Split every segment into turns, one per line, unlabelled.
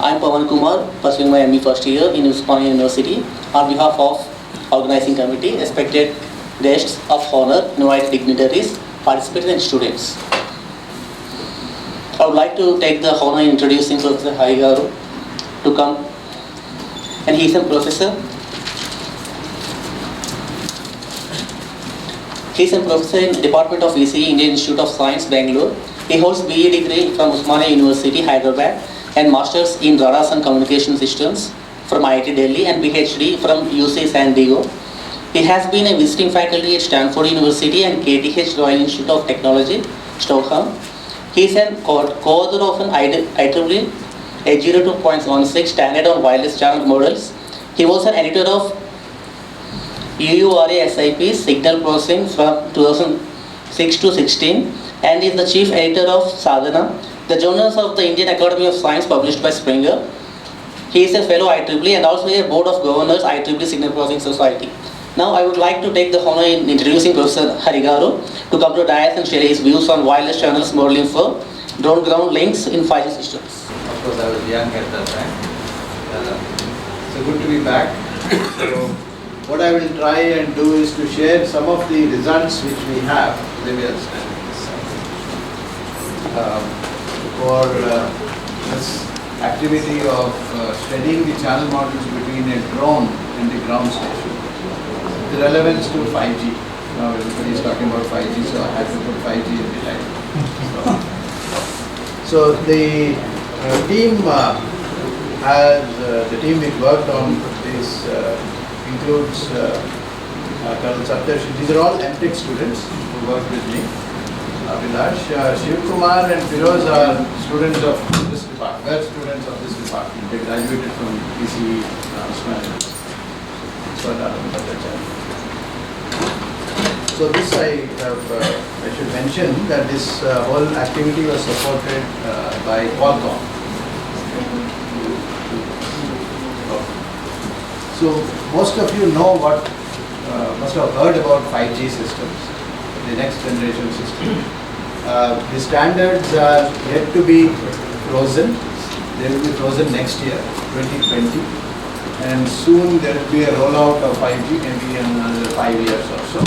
I am Pawan Kumar, pursuing my ME first year in Usmania University. On behalf of organizing committee, respected guests of honor, invited dignitaries, participants and students. I would like to take the honor in introducing Professor Hari Garu to come, and he is a professor. He is a professor in Department of ECE, Indian Institute of Science, Bangalore. He holds BE degree from Usmania University, Hyderabad, and Masters in Radars and Communication Systems from IIT Delhi and PhD from UC San Diego. He has been a visiting faculty at Stanford University and KTH Royal Institute of Technology, Stockholm. He is an co-author of an IEEE 802.16 standard on wireless channel models. He was an editor of UURA SIP signal processing from 2006 to 16 and is the chief editor of Sadhana, the journals of the Indian Academy of Science published by Springer. He is a fellow IEEE and also a board of governors IEEE Signal Processing Society. Now I would like to take the honor in introducing Professor Hari Garu to come to dais and share his views on wireless channels modeling for drone ground links in 5G systems.
Of course, I was young at that time. So good to be back. So what I will try and do is to share some of the results which we have for this activity of studying the channel models between a drone and the ground station. The relevance to 5G. Now everybody is talking about 5G, so I had to put 5G in the title. So the team the team which worked on this includes Colonel Saptarshi. These are all MTech students who worked with me. Abhilash, Shiv Kumar and Firoz are students of this department. Were students of this department. They graduated from ECE management. So this I should mention that this whole activity was supported by Qualcomm. So most of you know must have heard about 5G systems, the next generation system. The standards are yet to be frozen. They will be frozen next year, 2020. And soon there will be a rollout of 5G, maybe in another 5 years or so.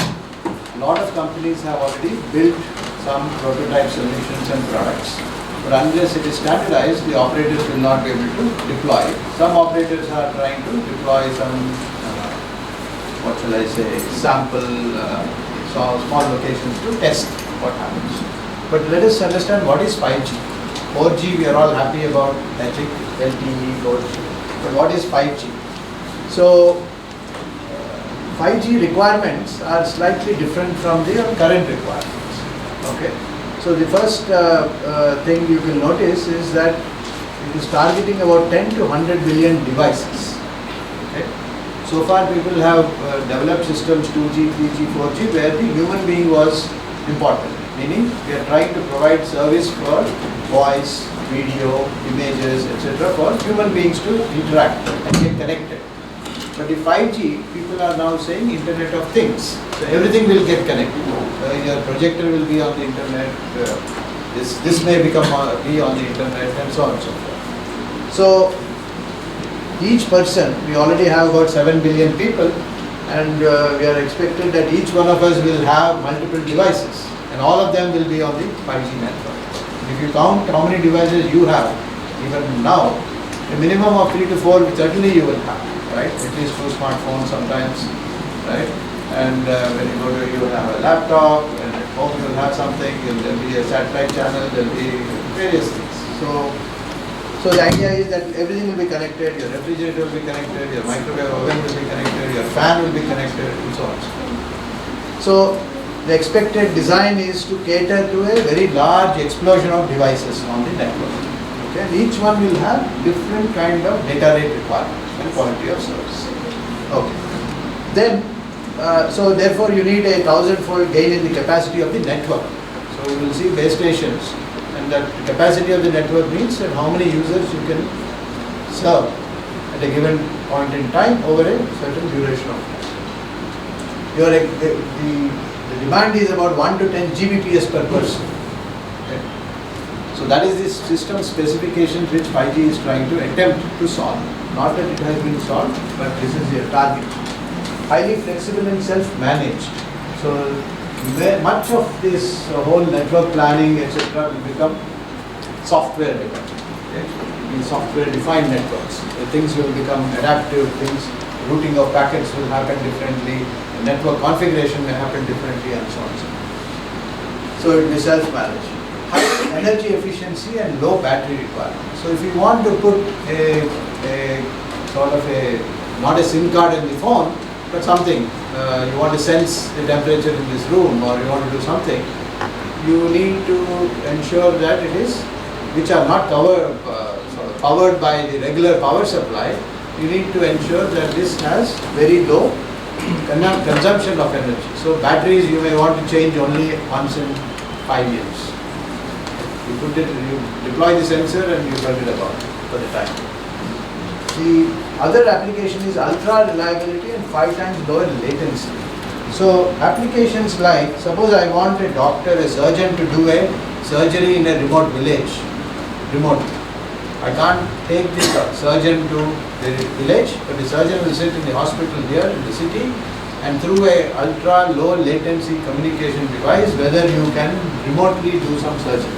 A lot of companies have already built some prototype solutions and products. But unless it is standardized, the operators will not be able to deploy. Some operators are trying to deploy some, what shall I say, sample, small locations to test what happens. But let us understand what is 5G. 4G, we are all happy about magic, LTE, 4G. But what is 5G? So, 5G requirements are slightly different from the current requirements. Okay. So the first thing you will notice is that it is targeting about 10 to 100 billion devices. Okay. So far people have developed systems 2G, 3G, 4G where the human being was important. Meaning we are trying to provide service for voice, video, images, etc. for human beings to interact and get connected. But the 5G, people are now saying Internet of Things. So everything will get connected. Your projector will be on the internet. This may be on the internet, and so on and so forth. So each person, we already have about 7 billion people, and we are expected that each one of us will have multiple devices, and all of them will be on the 5G network. If you count how many devices you have, even now, a minimum of 3 to 4 certainly you will have, right? At least 2 smartphones sometimes, right? And when you go to, you will have a laptop, and at home you will have something, there will be a satellite channel, there will be various things. So the idea is that everything will be connected, your refrigerator will be connected, your microwave oven will be connected, your fan will be connected, and so on. So the expected design is to cater to a very large explosion of devices on the network. Okay? And each one will have different kind of data rate requirements and quality of service. Okay. Then, so therefore you need a 1,000-fold gain in the capacity of the network. So you will see base stations, and that capacity of the network means that how many users you can serve at a given point in time over a certain duration of time. The demand is about 1 to 10 Gbps per person. Okay. So that is the system specifications which 5G is trying to attempt to solve. Not that it has been solved, but this is their target. Highly flexible and self-managed. So much of this whole network planning, etc., will become software dependent. Okay? In software-defined networks, things will become adaptive. Routing of packets will happen differently. The network configuration may happen differently, and so on. So it will be self-managed. High energy efficiency and low battery requirement. So if you want to put a sort of not a SIM card in the phone, but something, you want to sense the temperature in this room, or you want to do something, you need to ensure that it is, which are not powered by the regular power supply, you need to ensure that this has very low consumption of energy. So batteries you may want to change only once in 5 years. You deploy the sensor and you forget about it for the time. The other application is ultra reliability and 5 times lower latency. So applications like, suppose I want a doctor, a surgeon to do a surgery in a remote village, remotely. I can't take the surgeon to the village, but the surgeon will sit in the hospital here in the city, and through a ultra low latency communication device, whether you can remotely do some surgery.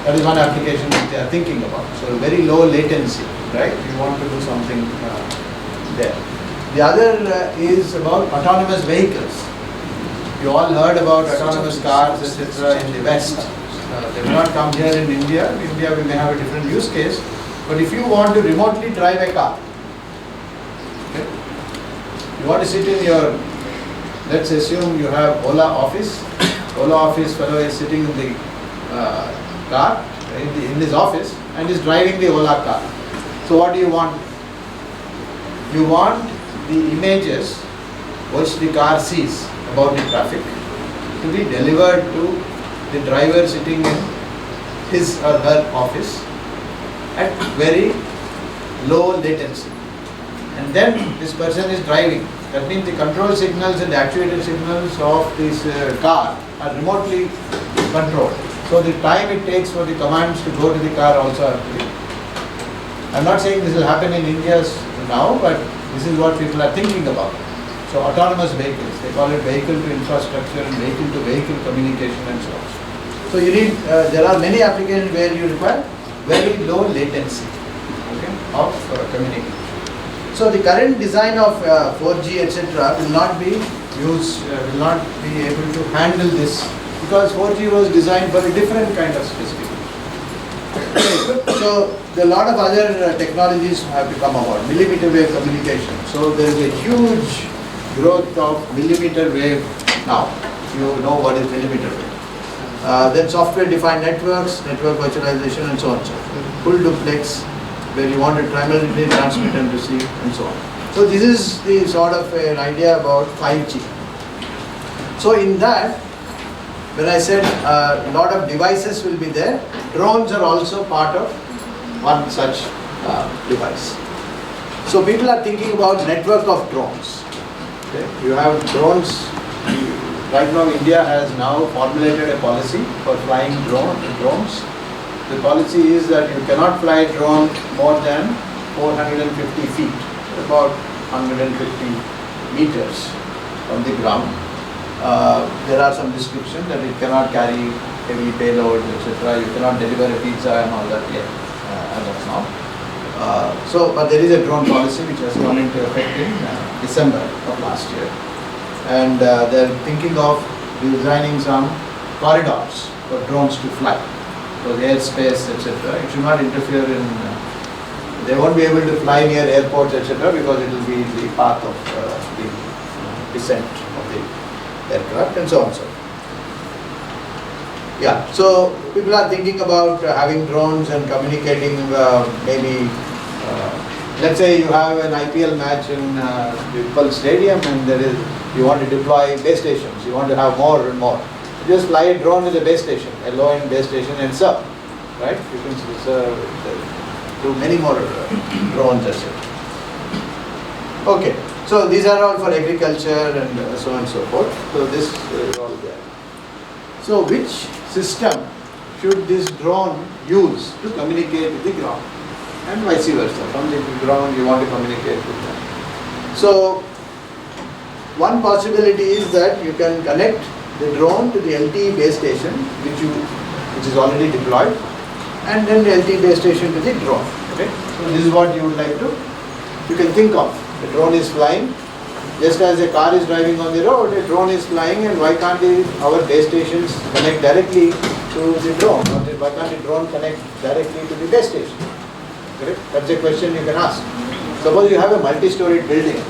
That is one application that they are thinking about. So very low latency, right? You want to do something there. The other is about autonomous vehicles. You all heard about autonomous cars, etc. in the West. They will not come here in India. In India we may have a different use case. But if you want to remotely drive a car, okay? You want to sit in your, let's assume you have Ola office. Ola office fellow is sitting in the car, in his office, and is driving the Ola car. So what do you want? You want the images which the car sees about the traffic to be delivered to the driver sitting in his or her office at very low latency. And then this person is driving. That means the control signals and the actuator signals of this car are remotely controlled. So the time it takes for the commands to go to the car also are free. I'm not saying this will happen in India now, but this is what people are thinking about. So autonomous vehicles, they call it vehicle to infrastructure and vehicle to vehicle communication and so on. So you need, there are many applications where you require very low latency, okay, of communication. So the current design of 4G etc. will not be able to handle this, because 4G was designed for a different kind of specification. So a lot of other technologies have to come about, millimeter wave communication. So there is a huge growth of millimeter wave now. You know what is millimeter wave. Then software defined networks, network virtualization and so on. So full duplex, where you want to primarily transmit and receive and so on. So this is the sort of an idea about 5G. So in that, when I said a lot of devices will be there, drones are also part of one such device. So people are thinking about network of drones. Okay? You have drones. Right now India has now formulated a policy for flying drones. The policy is that you cannot fly a drone more than 450 feet, about 150 meters from the ground. There are some restrictions that it cannot carry heavy payloads, etc. You cannot deliver a pizza and all that yet, as of now. But there is a drone policy which has gone into effect in December of last year. And they are thinking of designing some corridors for drones to fly, for the airspace, etc. It should not interfere in, they won't be able to fly near airports, etc. because it will be the path of the descent of the aircraft and so on. Yeah, so people are thinking about having drones and communicating maybe, let's say you have an IPL match in the Pulse Stadium and you want to deploy base stations, you want to have more and more. You just fly a drone with a base station, a low-end base station and serve, right? You can do many more drones, etc. Okay, so these are all for agriculture and so on and so forth. So this is all there. So which system should this drone use to communicate with the ground, and vice versa. From the ground you want to communicate with them. So one possibility is that you can connect the drone to the LTE base station which is already deployed, and then the LTE base station to the drone. Okay? So this is what you would like to, you can think of. The drone is flying, just as a car is driving on the road, a drone is flying, and why can't our base stations connect directly to the drone? Or why can't the drone connect directly to the base station? Correct? That's a question you can ask. Suppose you have a multi-storied building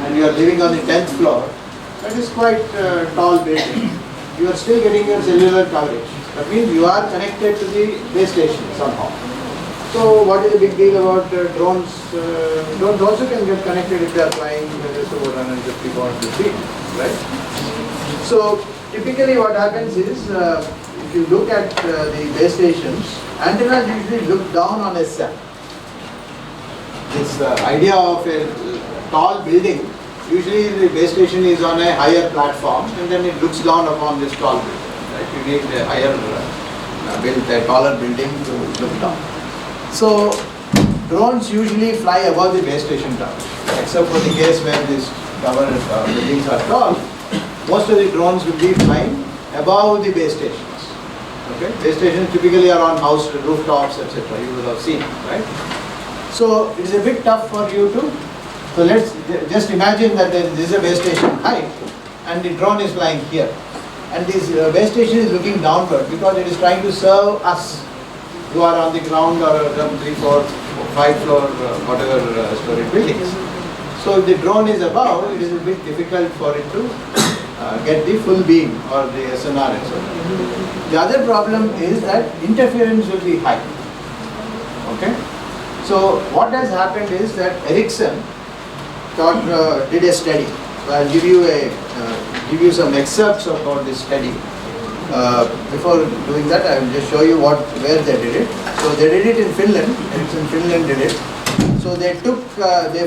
and you are living on the 10th floor, that is quite a tall building. You are still getting your cellular coverage. That means you are connected to the base station somehow. So what is the big deal about drones? Drones also can get connected if they are flying just about 150, 400 feet, right? So typically what happens is, if you look at the base stations, antennas usually look down on a cell. This idea of a tall building, usually the base station is on a higher platform and then it looks down upon this tall building. Right? You need a higher a taller building to look down. So drones usually fly above the base station tower, except for the case where these tower buildings are tall. Most of the drones will be flying above the base stations. Okay? Base stations typically are on house rooftops, etc. You will have seen, right? So it is a bit tough for you to. So let's just imagine that there is a base station height, and the drone is flying here, and this base station is looking downward because it is trying to serve us who are on the ground or 3, 4, 5 floor, whatever story buildings. So if the drone is above, it is a bit difficult for it to get the full beam or the SNR, etc. The other problem is that interference will be high. Okay. So what has happened is that Ericsson did a study. So I'll give you some excerpts about this study. Before doing that, I will just show you where they did it. So they did it in Finland. Ericsson Finland did it. So they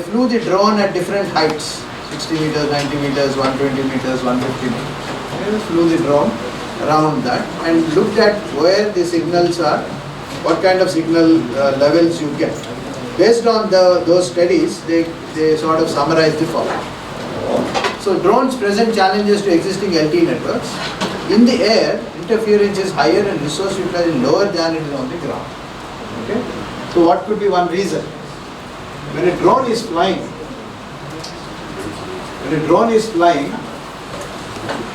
flew the drone at different heights, 60 meters, 90 meters, 120 meters, 150 meters. They flew the drone around that and looked at where the signals are, what kind of signal levels you get. Based on those studies, they sort of summarized the following. So drones present challenges to existing LTE networks. In the air, interference is higher and resource utilization lower than it is on the ground. Okay? So what could be one reason? When a drone is flying,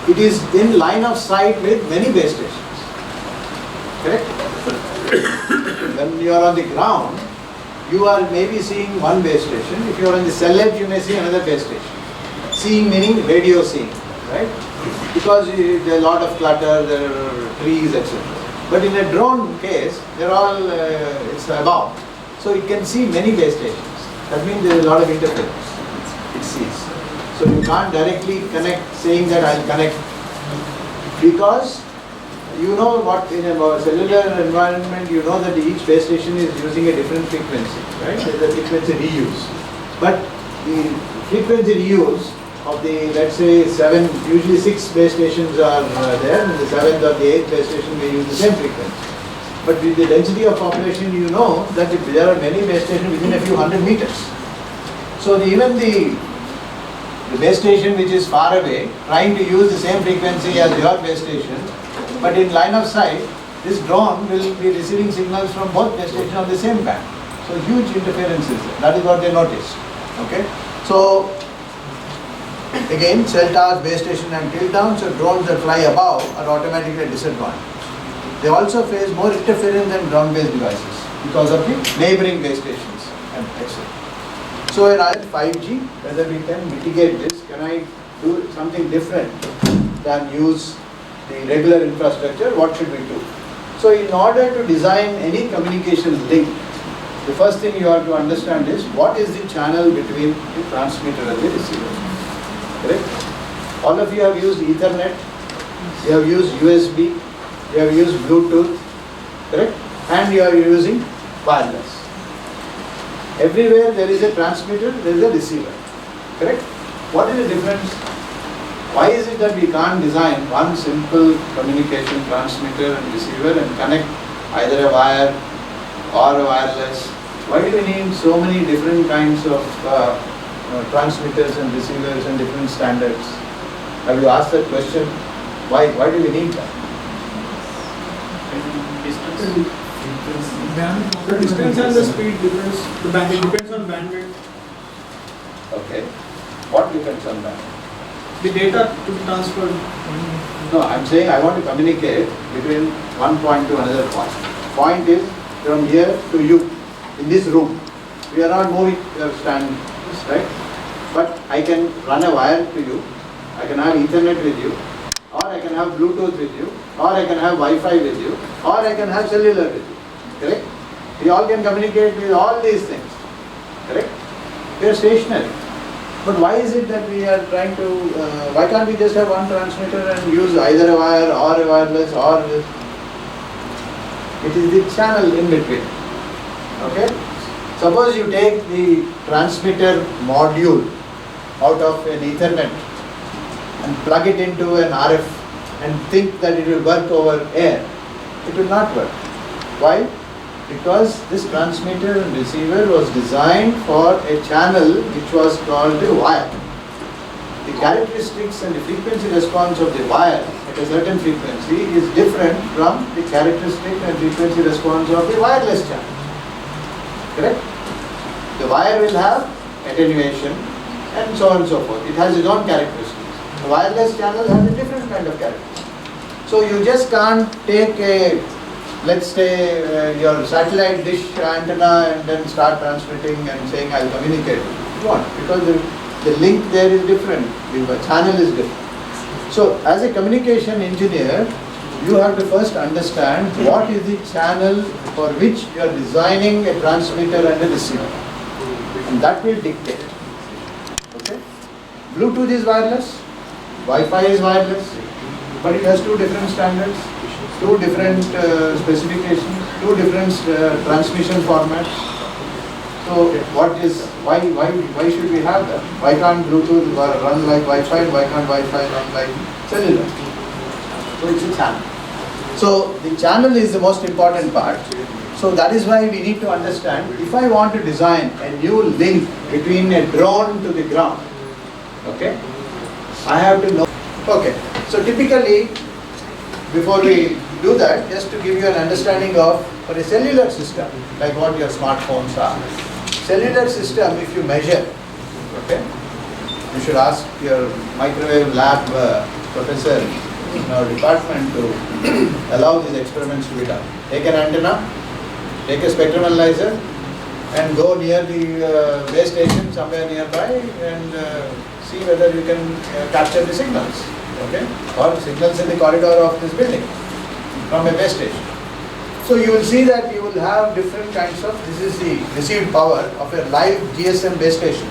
it is in line of sight with many base stations. Correct? When you are on the ground, you are maybe seeing one base station. If you are on the cell edge, you may see another base station. Seeing meaning radio seeing, right? Because there is a lot of clutter, there are trees, etc. But in a drone case, they're all, it's above. So it can see many base stations. That means there is a lot of interference. It sees. So you can't directly connect saying that I'll connect, because you know what, in a cellular environment, you know that each base station is using a different frequency, right? There's a frequency reuse. But the frequency reuse of the, let's say, usually 6 base stations are there, and the 7th or the 8th base station may use the same frequency. But with the density of population, you know that there are many base stations within a few hundred meters. So even the base station which is far away, trying to use the same frequency as your base station, but in line of sight, this drone will be receiving signals from both base stations on the same band. So huge interferences. That is what they noticed. Okay. So again, cell towers, base station and tilt down, so drones that fly above are automatically disadvantaged. They also face more interference than ground-based devices because of the neighboring base stations and etc. So in 5G, whether we can mitigate this, can I do something different than use the regular infrastructure, what should we do? So in order to design any communication link, the first thing you have to understand is what is the channel between the transmitter and the receiver. Correct? All of you have used Ethernet, you have used USB, you have used Bluetooth, correct? And you are using wireless. Everywhere there is a transmitter, there is a receiver. Correct? What is the difference? Why is it that we can't design one simple communication transmitter and receiver and connect either a wire or a wireless? Why do we need so many different kinds of transmitters and receivers and different standards? Have you asked that question? Why do we need that?
The distance and the speed depends. It depends on bandwidth.
Okay. What depends on that?
The data to be transferred.
No, I'm saying I want to communicate between one point to another point. Point is from here to you, in this room. We are not moving, we are standing, right? But I can run a wire to you, I can have Ethernet with you, or I can have Bluetooth with you, or I can have Wi-Fi with you, or I can have cellular with you, correct? We all can communicate with all these things, correct? We are stationary. But why is it that we are trying to, why can't we just have one transmitter and use either a wire or a wireless or this? It is the channel in between, okay? Suppose you take the transmitter module out of an Ethernet and plug it into an RF and think that it will work over air. It will not work. Why? Because this transmitter and receiver was designed for a channel which was called the wire. The characteristics and the frequency response of the wire at a certain frequency is different from the characteristic and frequency response of the wireless channel. Correct? The wire will have attenuation and so on and so forth. It has its own characteristics. The wireless channel has a different kind of characteristics. So you just can't take a, let's say, your satellite dish antenna and then start transmitting and saying I'll communicate. You won't, because the link there is different, the channel is different. So as a communication engineer, you have to first understand what is the channel for which you are designing a transmitter and a receiver. And that will dictate. Okay? Bluetooth is wireless, Wi-Fi is wireless, but it has two different standards, two different specifications, two different transmission formats. So why should we have that? Why can't Bluetooth run like Wi-Fi and why can't Wi-Fi run like cellular? So it's a channel. So the channel is the most important part. So that is why we need to understand, if I want to design a new link between a drone to the ground, okay, I have to know. Okay, so typically, before we do that, just to give you an understanding of, for a cellular system, like what your smartphones are, cellular system, if you measure, okay, you should ask your microwave lab professor in our department to allow these experiments to be done. Take an antenna, take a spectrum analyzer and go near the base station somewhere nearby and see whether you can capture the signals, okay, or signals in the corridor of this building from a base station. So you will see that you will have different kinds of, this is the received power of a live GSM base station,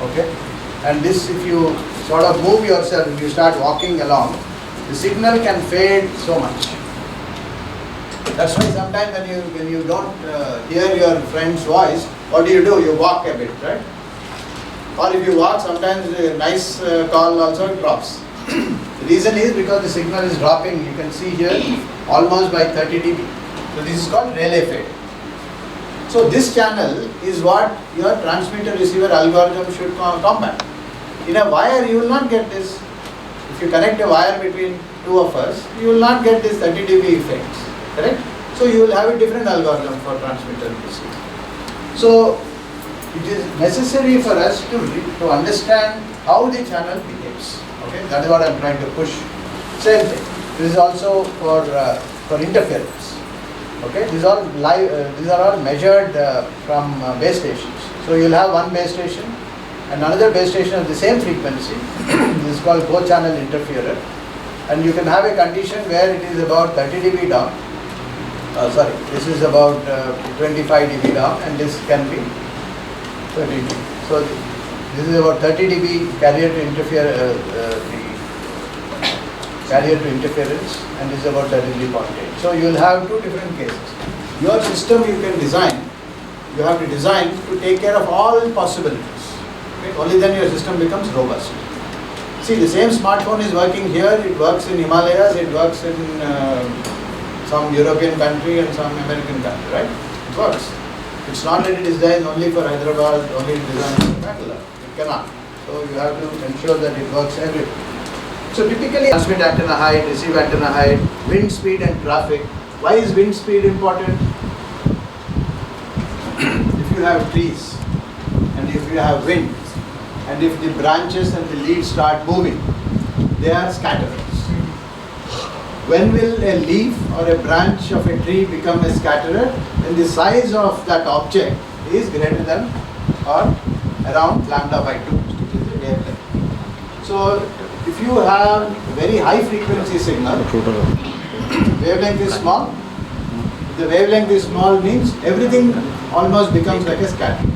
okay, and this, if you sort of move yourself, if you start walking along, the signal can fade so much. That's why sometimes when you don't hear your friend's voice, what do? You walk a bit, right? Or if you walk, sometimes a nice call also drops. The reason is because the signal is dropping. You can see here almost by 30 dB. So this is called relay fade. So this channel is what your transmitter receiver algorithm should combat. In a wire, you will not get this. If you connect a wire between two of us, you will not get this 30 dB effects, correct? So you will have a different algorithm for transmitter and receiver. So it is necessary for us to understand how the channel behaves. Okay, that is what I am trying to push. Same thing. This is also for interference. Okay, these are all measured from base stations. So you will have one base station and another base station of the same frequency. This is called co-channel interferer, and you can have a condition where it is about 30 dB down. This is about 25 dB down, and this can be 30 dB. So this is about 30 dB carrier to interference, and this is about 30 dB point. So you will have two different cases. Your system you can design. You have to design to take care of all possibilities. Okay? Only then your system becomes robust. See, the same smartphone is working here, it works in Himalayas, it works in some European country and some American country, right? It works. It's not that it is designed only for Hyderabad, only designed for Bangalore. It cannot. So you have to ensure that it works everywhere. So typically transmit antenna height, receive antenna height, wind speed and traffic. Why is wind speed important? If you have trees and if you have wind and if the branches and the leaves start moving, they are scatterers. When will a leaf or a branch of a tree become a scatterer? When the size of that object is greater than or around lambda by 2, which is the wavelength. So if you have very high frequency signal, wavelength is small. If the wavelength is small means everything almost becomes like a scatter.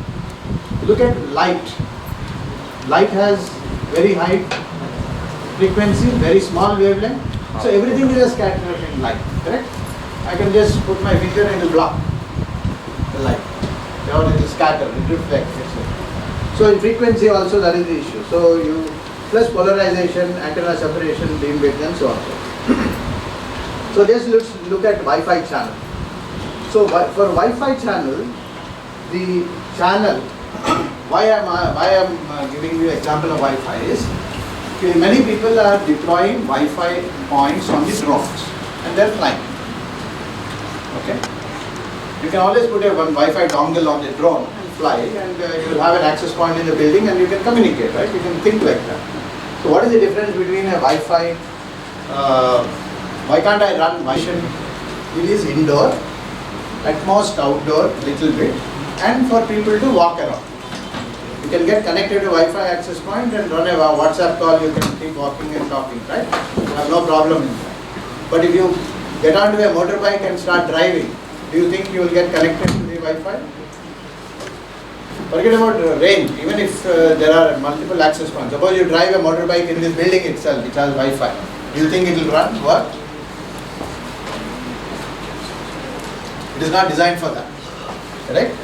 Look at light. Light has very high frequency, very small wavelength. So everything is a scatter in light, correct? I can just put my finger and it will block the light. Or it will scatter, it reflects, etc. So in frequency also that is the issue. So you plus polarization, antenna separation, beam width and so on. So just look at Wi-Fi channel. So for Wi-Fi channel, the channel, why I am giving you example of Wi-Fi is, okay, many people are deploying Wi-Fi points on the drones and they're flying. Okay, you can always put a one Wi-Fi dongle on the drone and fly, and you will have an access point in the building and you can communicate, right? You can think like that. So what is the difference between a Wi-Fi? Why can't I run Wi-Fi? It is indoor, at most outdoor, little bit, and for people to walk around. You can get connected to Wi-Fi access point and run a WhatsApp call, you can keep walking and talking, right? You have no problem in that. But if you get onto a motorbike and start driving, do you think you will get connected to the Wi-Fi? Forget about range, even if there are multiple access points. Suppose you drive a motorbike in this building itself, which has Wi-Fi. Do you think it will work? It is not designed for that, correct?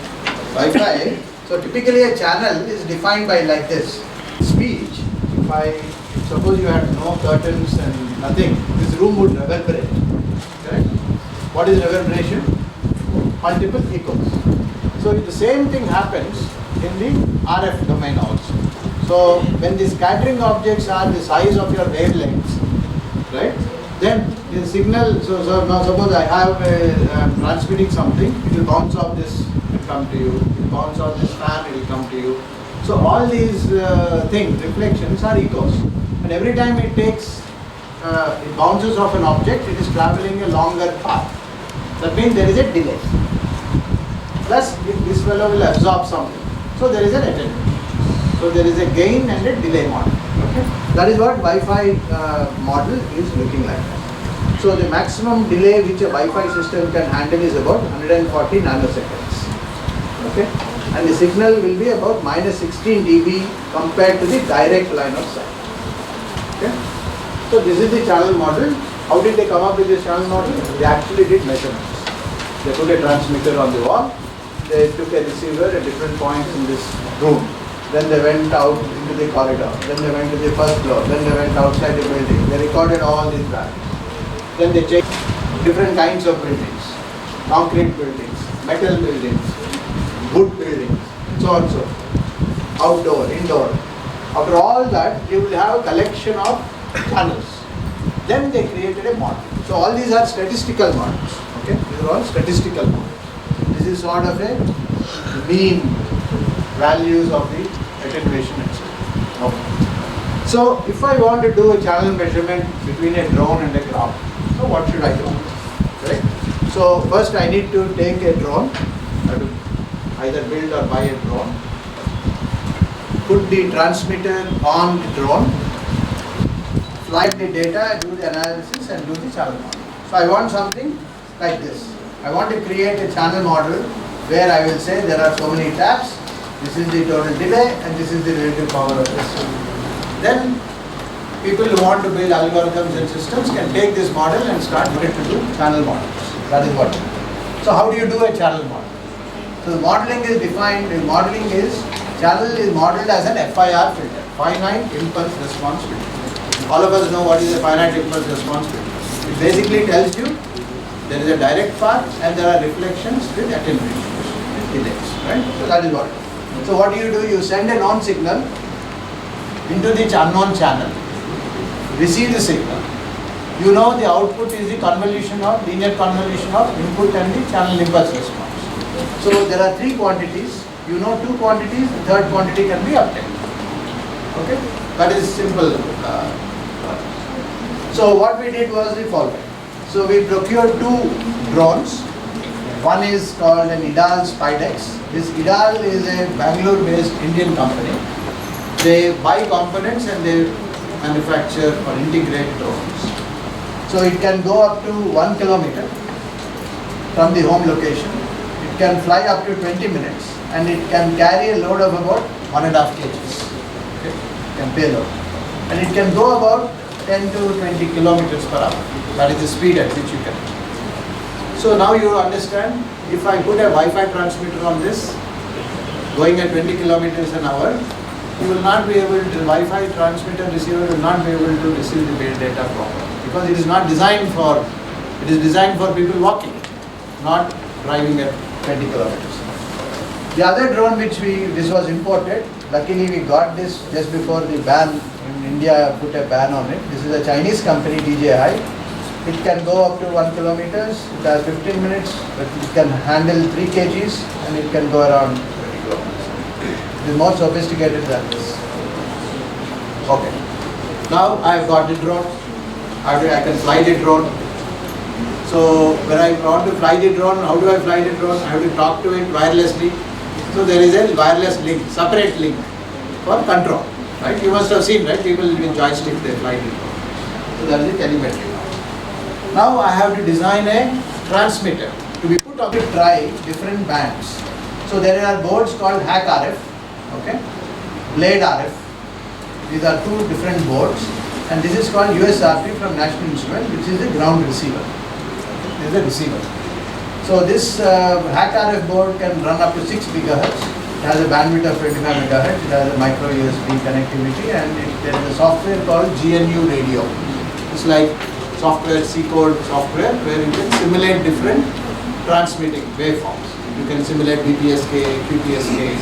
Wi-Fi. So typically a channel is defined by like this. Speech, if suppose you had no curtains and nothing, this room would reverberate, correct? What is reverberation? Multiple echoes. So the same thing happens in the RF domain also. So when the scattering objects are the size of your wavelengths, right? Then the signal, so now suppose I have I'm transmitting something, it will bounce off this and come to you, it will bounce off this fan, it will come to you. So all these things, reflections are echoes. And every time it takes, it bounces off an object, it is traveling a longer path. That means there is a delay. Plus this fellow will absorb something. So there is an attenuation. So there is a gain and a delay model. Okay? That is what Wi-Fi model is looking like. So the maximum delay which a Wi-Fi system can handle is about 140 nanoseconds. Okay? And the signal will be about minus 16 dB compared to the direct line of sight. Okay? So this is the channel model. How did they come up with this channel model? They actually did measurements. They put a transmitter on the wall. They took a receiver at different points in this room. Then they went out into the corridor. Then they went to the first floor. Then they went outside the building. They recorded all these values. Then they checked different kinds of buildings. Concrete buildings, metal buildings, wood buildings, so on so. Outdoor, indoor. After all that, you will have a collection of channels. Then they created a model. So all these are statistical models. Okay? These are all statistical models. This is sort of a mean values of the attenuation, etc. Okay. So if I want to do a channel measurement between a drone and a ground, so what should I do? Correct? So first I need to take a drone. I have to either build or buy a drone. Put the transmitter on the drone. Fly the data, do the analysis and do the channel model. So I want something like this. I want to create a channel model where I will say there are so many taps, this is the total delay and this is the relative power of this. Then people who want to build algorithms and systems can take this model and start to do channel models. That is what. So how do you do a channel model? So the modeling is defined, channel is modeled as an FIR filter, finite impulse response filter. All of us know what is a finite impulse response. It basically tells you there is a direct path and there are reflections with attenuation, with delays, right? So that is what. So what do? You send a known signal into the unknown channel, receive the signal. You know the output is the convolution of, linear convolution of input and the channel impulse response. So there are three quantities. You know two quantities, the third quantity can be obtained. Okay? That is simple. So what we did was the following. So we procured two drones. One is called an IDAL Spidex. This IDAL is a Bangalore-based Indian company. They buy components and they manufacture or integrate drones. So it can go up to 1 kilometer from the home location. It can fly up to 20 minutes and it can carry a load of about 1.5 kgs. Okay? It can payload. And it can go about 10 to 20 kilometers per hour. That is the speed at which you can. So now you understand, if I put a Wi-Fi transmitter on this, going at 20 kilometers an hour, you will not be able to, the Wi-Fi transmitter receiver will not be able to receive the data properly. Because it is not designed for, it is designed for people walking, not driving at 20 kilometers. The other drone this was imported, luckily we got this just before the ban, in India put a ban on it. This is a Chinese company, DJI. It can go up to 1 kilometers, it has 15 minutes, but it can handle 3 kgs and it can go around 20 kilometers. It is more sophisticated than this. Okay. Now I have got the drone. I can fly the drone. So when I want to fly the drone, how do I fly the drone? I have to talk to it wirelessly. So there is a wireless link, separate link for control. Right? You must have seen, right? People with joystick, they fly the drone. So that is the telemetry. Now I have to design a transmitter to be put on to try different bands. So there are boards called Hack RF, okay, Blade RF. These are two different boards, and this is called USRP from National Instrument, which is the ground receiver. This is a receiver. So this Hack RF board can run up to 6 gigahertz. It has a bandwidth of 25 megahertz. It has a micro USB connectivity, and there is a software called GNU Radio. It's like software, C-code software, where you can simulate different transmitting waveforms. You can simulate BPSK, QPSK,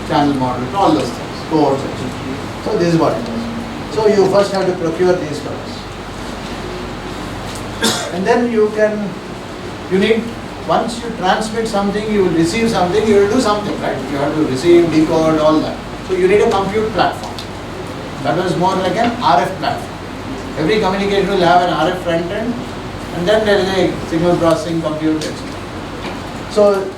channel model, all those things, codes, etc. So this is what it is. So you first have to procure these fellows. And then you need, once you transmit something, you will receive something, you will do something, right? You have to receive, decode, all that. So you need a compute platform. That was more like an RF platform. Every communication will have an RF front end, and then there is a signal processing compute, etc. So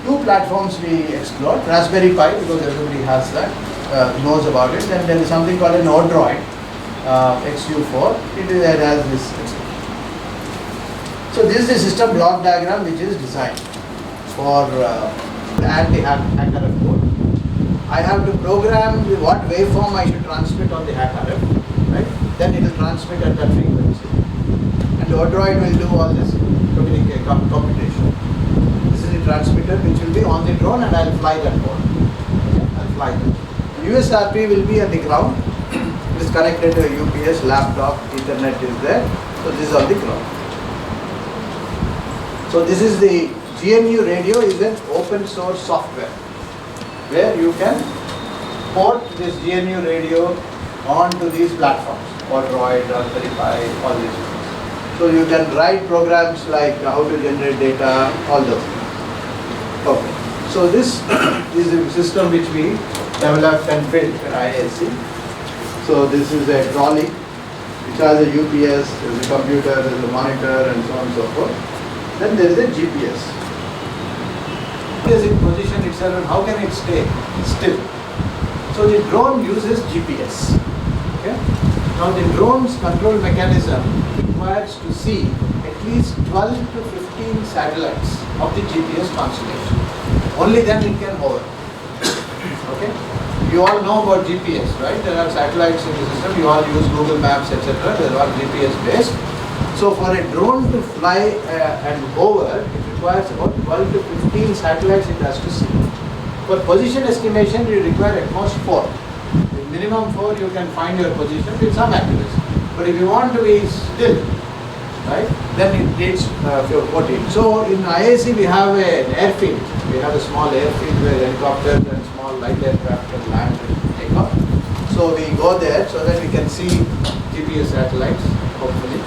two platforms we explored, Raspberry Pi, because everybody has that, knows about it, and there is something called an Odroid, XU4, it has this, etc. So this is the system block diagram which is designed for the anti-HackRF board. I have to program what waveform I should transmit on the HackRF, right? Then it will transmit at that frequency. And the Odroid will do all this computation. This is the transmitter which will be on the drone, and I will fly that board. Okay? I will fly that. USRP will be at the ground. It is connected to a UPS, laptop, Ethernet is there. So this is on the ground. So this is the GNU Radio is an open source software where you can port this GNU Radio onto these platforms, Odroid, Raspberry Pi, all these things. So you can write programs like how to generate data, all those things. Okay. So this is a system which we developed and built at IISc. So this is a trolley which has a UPS, there's a computer, there's a monitor, and so on and so forth. Then there is a GPS. It is in position itself, and how can it stay still? So the drone uses GPS. Okay? Now the drone's control mechanism requires to see at least 12 to 15 satellites of the GPS constellation. Only then it can hover. Okay? You all know about GPS, right? There are satellites in the system. You all use Google Maps, etc. They are all GPS based. So for a drone to fly and hover, it requires about 12 to 15 satellites it has to see. For position estimation, you require at most 4. With minimum 4, you can find your position with some accuracy. But if you want to be still, right, then it needs 14. So in IAC we have an airfield. We have a small airfield where helicopters and small light aircraft can land and take off. So we go there so that we can see GPS satellites, hopefully.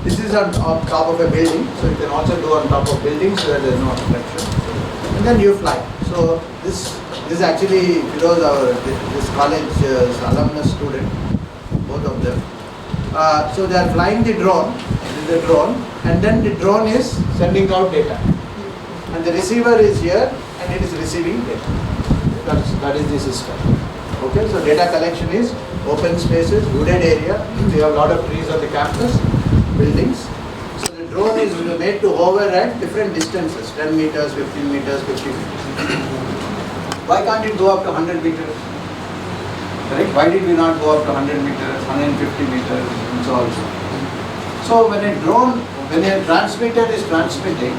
This is on top of a building, so you can also do on top of buildings so that there is no obstruction. And then you fly. So this actually Firoz, this college's alumnus student, both of them. So they are flying the drone, and then the drone is sending out data. And the receiver is here and it is receiving data. That is the system. Okay, so data collection is open spaces, wooded area. We have a lot of trees on the campus, buildings. So the drone is made to hover at different distances, 10 meters, 15 meters, 50 meters. Why can't it go up to 100 meters? Right? Why did we not go up to 100 meters, 150 meters, and so on? So when a transmitter is transmitting,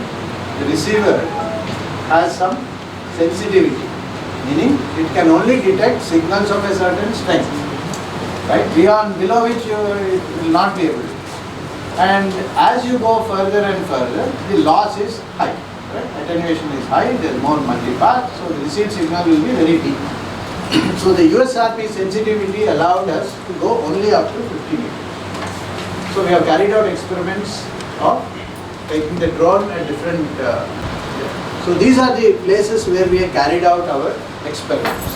the receiver has some sensitivity, meaning it can only detect signals of a certain strength, right? Below which it will not be able to. And as you go further and further, the loss is high, right? Attenuation is high, there is more multipath, so the received signal will be very deep. So the USRP sensitivity allowed us to go only up to 50 meters. So we have carried out experiments of taking the drone at different. So these are the places where we have carried out our experiments.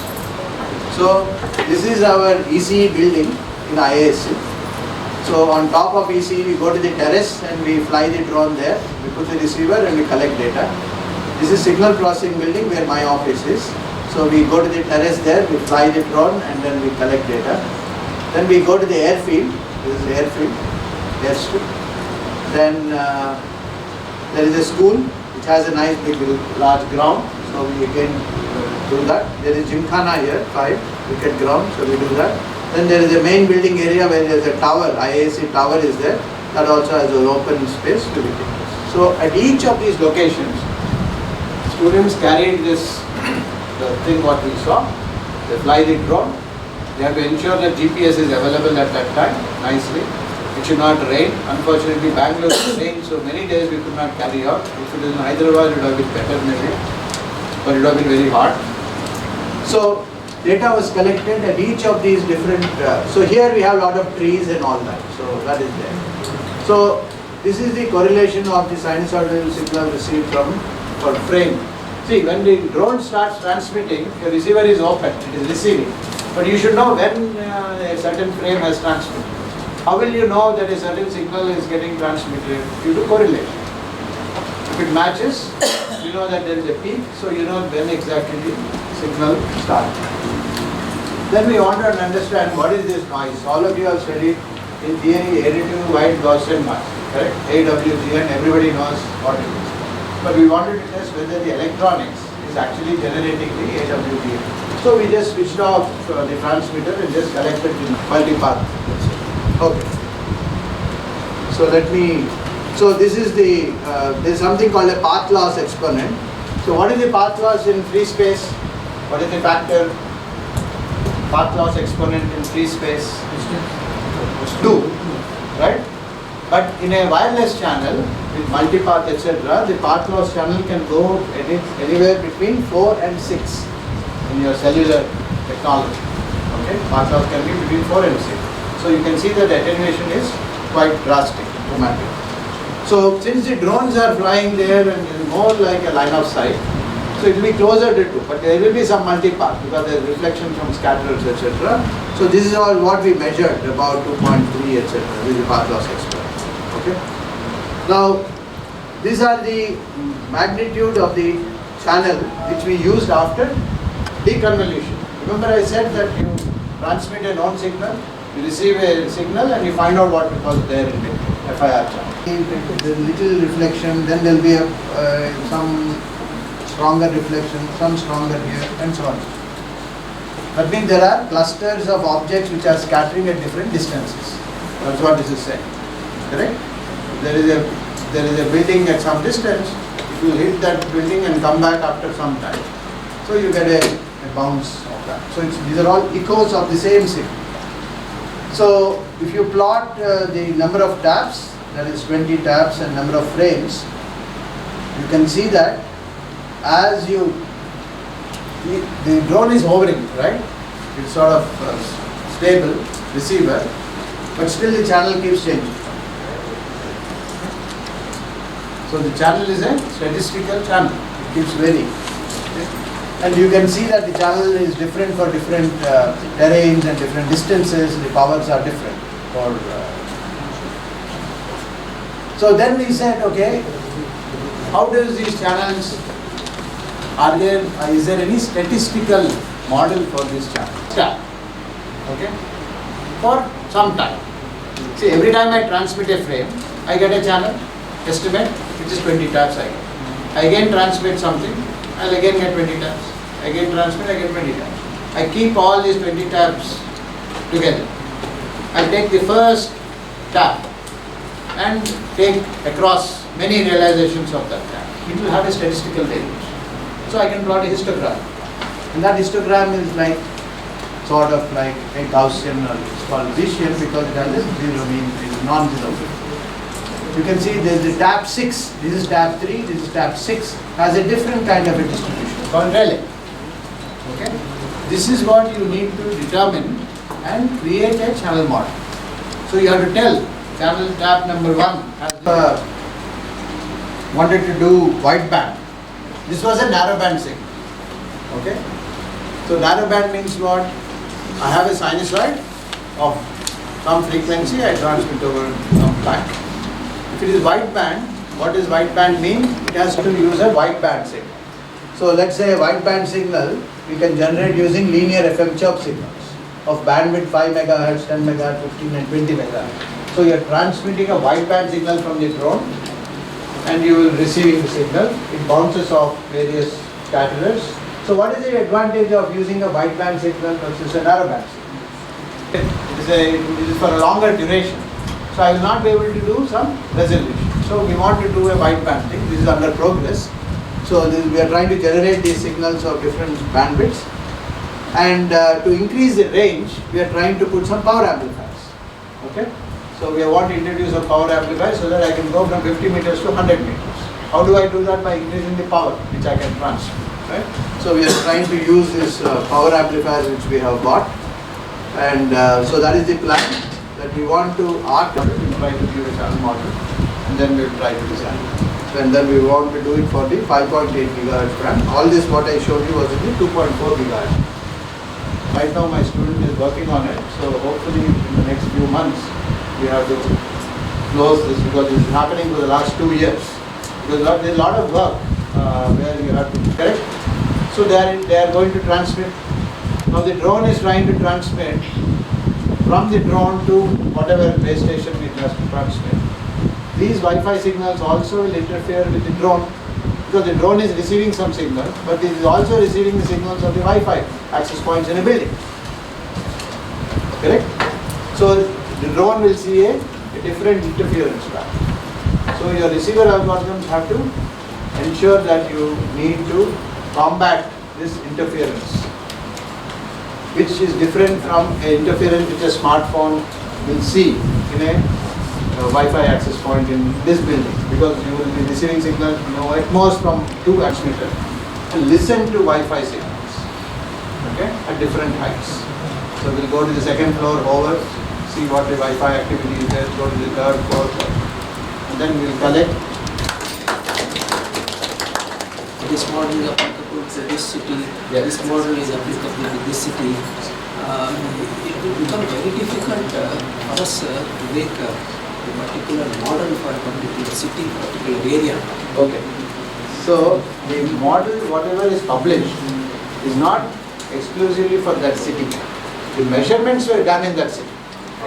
So this is our ECE building in IASC. So on top of ECE we go to the terrace and we fly the drone there. We put the receiver and we collect data. This is signal processing building where my office is. So we go to the terrace there, we fly the drone and then we collect data. Then we go to the airfield. This is airfield, airstrip. Then there is a school which has a nice big large ground. So we again do that. There is Gymkhana here, 5 wicket ground. So we do that. Then there is a main building area where there is a tower, IAC tower is there. That also has an open space to be taken. So at each of these locations, students carried this the thing what we saw. They fly the drone. They have to ensure that GPS is available at that time nicely. It should not rain. Unfortunately, Bangalore rained so many days we could not carry out. If it is in Hyderabad, it would have been better maybe, but it would have been very hard. So data was collected at each of these different. So here we have a lot of trees and all that. So that is there. So this is the correlation of the sinusoidal signal received for frame. See, when the drone starts transmitting, your receiver is open, it is receiving. But you should know when a certain frame has transmitted. How will you know that a certain signal is getting transmitted? You do correlation. If it matches, you know that there is a peak, so you know when exactly the signal starts. Then we want to understand what is this noise. All of you have studied in theory additive wide Gaussian mask, correct? AWG, and everybody knows what it is. But we wanted to test whether the electronics is actually generating the AWG. So we just switched off the transmitter and just collected the multipath. Okay. So this is the, there's something called a path loss exponent. So what is the path loss in free space? What is the factor? Path loss exponent in free space? 2, right? But in a wireless channel, with multipath etc., the path loss channel can go anywhere between 4 and 6 in your cellular technology. Okay, path loss can be between 4 and 6. So you can see that the attenuation is quite drastic, dramatic. So since the drones are flying there and it is more like a line of sight, so it will be closer to 2, but there will be some multipath because there is reflection from scatterers etc. So this is all what we measured, about 2.3 etc. with the path loss exponent. Okay. Now these are the magnitude of the channel which we used after deconvolution. Remember I said that you transmit a known signal, you receive a signal and you find out what was there in the FIR channel. The little reflection, then there will be some stronger reflection, some stronger here and so on. That means there are clusters of objects which are scattering at different distances. That's what this is saying. Correct? There is a building at some distance, it will hit that building and come back after some time. So you get a bounce of that. So these are all echoes of the same signal. So if you plot the number of taps, that is 20 taps, and number of frames, you can see that as you, the drone is hovering, right? It's sort of stable receiver, but still the channel keeps changing. So the channel is a statistical channel, it keeps varying. And you can see that the channel is different for different terrains and different distances, the powers are different. So then we said, okay, how does these channels, is there any statistical model for this channel? Okay, for some time. See, every time I transmit a frame, I get a channel estimate, which is 20 taps I get. I again transmit something, I'll again get 20 taps. Again transmit, I get 20 taps. I keep all these 20 taps together. I take the first tap and take across many realizations of that tap. It will have a statistical range. So I can plot a histogram. And that histogram is like, sort of like a Gaussian, or it's called Gaussian because it has a zero mean, it is non-zero. You can see there is a tap 6, this is tap 3, this is tap 6, has a different kind of a distribution called Rayleigh. Okay? This is what you need to determine and create a channel model. So you have to tell channel tap number 1 has wanted to do wideband. This was a narrowband signal. Okay? So narrowband means what? I have a sinusoid of some frequency, I transmit over some time. If it is wideband, what does wideband mean? It has to use a wideband signal. So let's say a wideband signal we can generate using linear FM chirp signals of bandwidth 5 MHz, 10 MHz, 15 and 20 MHz. So you are transmitting a wideband signal from the drone and you will receiving the signal. It bounces off various scatterers. So what is the advantage of using a wideband signal versus a narrowband signal? It is for a longer duration. So I will not be able to do some resolution. So we want to do a wideband thing. This is under progress. So we are trying to generate these signals of different bandwidths. And to increase the range, we are trying to put some power amplifiers. Okay? So we want to introduce a power amplifier so that I can go from 50 meters to 100 meters. How do I do that? By increasing the power which I can transfer. Right? So we are trying to use this power amplifier which we have bought. And so that is the plan, that we want to try to give a channel model and then we will try to design it. And then we want to do it for the 5.8 GHz band. All this what I showed you was in the 2.4 GHz. Right now my student is working on it, so hopefully in the next few months we have to close this because it's happening for the last 2 years. Because there is a lot of work where you have to correct. So they are going to transmit. Now the drone is trying to transmit from the drone to whatever base station it has to transmit. These Wi-Fi signals also will interfere with the drone because the drone is receiving some signal, but it is also receiving the signals of the Wi-Fi access points in a building. Correct? So the drone will see a different interference pattern. So your receiver algorithms have to ensure that you need to combat this interference, which is different from an interference which a smartphone will see in a Wi-Fi access point in this building, because you will be receiving signals at most from 2 transmitters and listen to Wi-Fi signals, okay, at different heights. So we'll go to the second floor over, see what the Wi-Fi activity is there, go to the third, fourth, and then we'll collect.
This model is applicable to this city,
Yes.
this model is applicable to this city. It will become very difficult for us to make a particular model for a particular city, particular area.
Okay. So the model, whatever is published, is not exclusively for that city. The measurements were done in that city.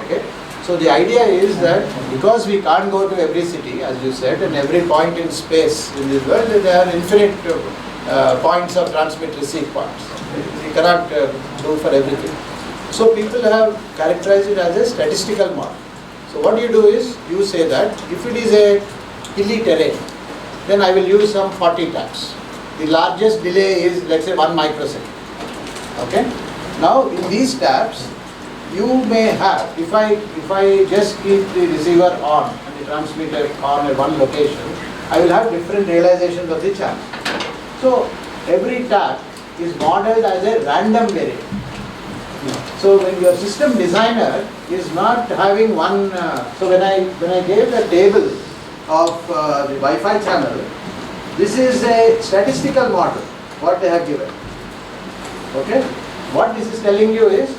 Okay. So the idea is that because we can't go to every city, as you said, and every point in space in this world, there are infinite points of transmit-receive points. We cannot do for everything. So people have characterized it as a statistical model. So what you do is, you say that if it is a hilly terrain, then I will use some 40 taps. The largest delay is, let's say, 1 microsecond. Okay. Now in these taps, you may have, if I just keep the receiver on and the transmitter on at one location, I will have different realizations of the channel. So every tag is modeled as a random variable. So when your system designer is not having one, so when I gave the table of the Wi-Fi channel, this is a statistical model, what they have given. Okay? What this is telling you is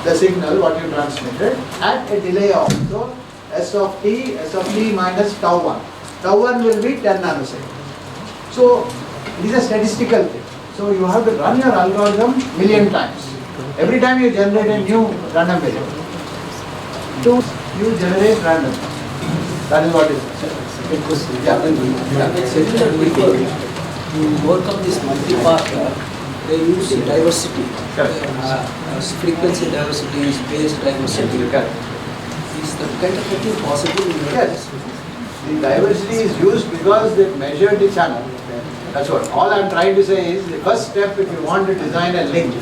the signal, what you transmitted, at a delay of, so S of t minus tau 1. Tau 1 will be 10 nanoseconds. So it is a statistical thing. So you have to run your algorithm million times. Every time you generate a new random variable, you generate random. That is what it is.
Cellular people, to overcome this multi-part, they use diversity, frequency diversity, space diversity. Is the kind of thing possible in your
Yes. The diversity is used because they measured the channel. That's what. All I am trying to say is the first step, if you want to design a link,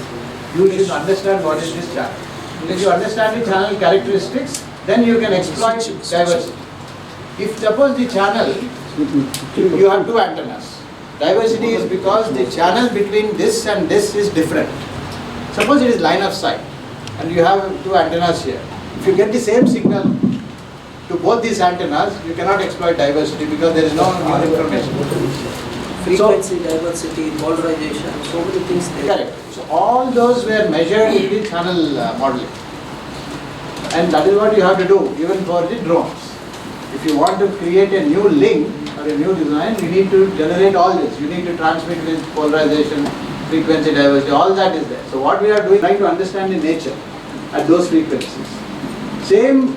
you should understand what is this channel. If you understand the channel characteristics, then you can exploit diversity. If suppose the channel, you have two antennas. Diversity is because the channel between this and this is different. Suppose it is line of sight and you have two antennas here. If you get the same signal to both these antennas, you cannot exploit diversity because there is no new information.
frequency diversity, polarization, so many things there.
Correct. So all those were measured in the channel modeling. And that is what you have to do even for the drones. If you want to create a new link or a new design, you need to generate all this. You need to transmit with polarization, frequency diversity, all that is there. So what we are doing, trying to understand the nature at those frequencies. Same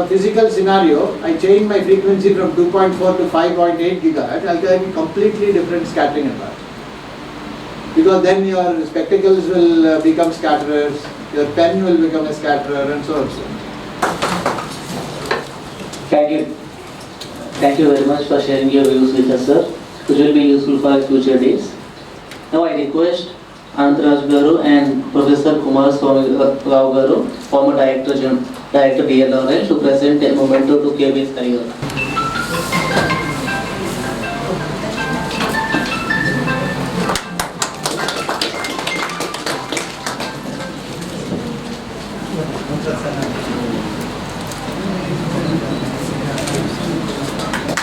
physical scenario, I change my frequency from 2.4 to 5.8 gigahertz, I'll get a completely different scattering environment. Because then your spectacles will become scatterers, your pen will become a scatterer, and so on.
Thank you. Thank you very much for sharing your views with us, sir, which will be useful for future days. Now I request Anantaraj Garu and Professor Kumar Swami Rao Garu, former Director DLRL, to present a memento to KBS Karigala.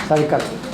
Cycle.